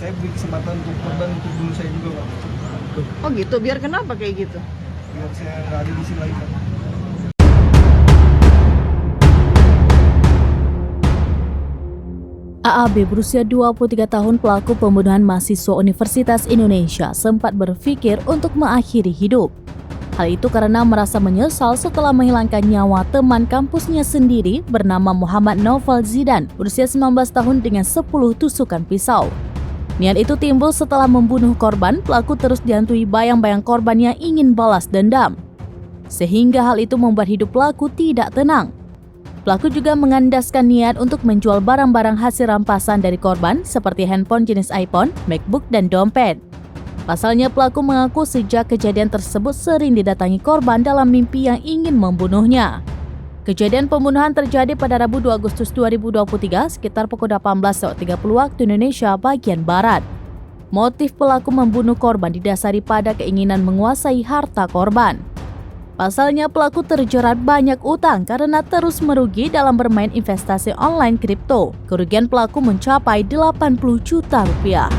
saya beri kesempatan untuk korban untuk bunuh saya juga Pak. Oh gitu, biar kenapa kayak gitu? Biar saya nggak ada di sini lagi Pak. AAB berusia 23 tahun pelaku pembunuhan mahasiswa Universitas Indonesia sempat berpikir untuk mengakhiri hidup. Hal itu karena merasa menyesal setelah menghilangkan nyawa teman kampusnya sendiri bernama Muhammad Noval Zidan berusia 19 tahun dengan 10 tusukan pisau. Niat itu timbul setelah membunuh korban, pelaku terus dihantui bayang-bayang korban yang ingin balas dendam. Sehingga hal itu membuat hidup pelaku tidak tenang. Pelaku juga mengandaskan niat untuk menjual barang-barang hasil rampasan dari korban seperti handphone jenis iPhone, MacBook, dan dompet. Pasalnya pelaku mengaku sejak kejadian tersebut sering didatangi korban dalam mimpi yang ingin membunuhnya. Kejadian pembunuhan terjadi pada Rabu 2 Agustus 2023 sekitar pukul 18.30 waktu Indonesia bagian Barat. Motif pelaku membunuh korban didasari pada keinginan menguasai harta korban. Pasalnya pelaku terjerat banyak utang karena terus merugi dalam bermain investasi online kripto. Kerugian pelaku mencapai 80 juta rupiah.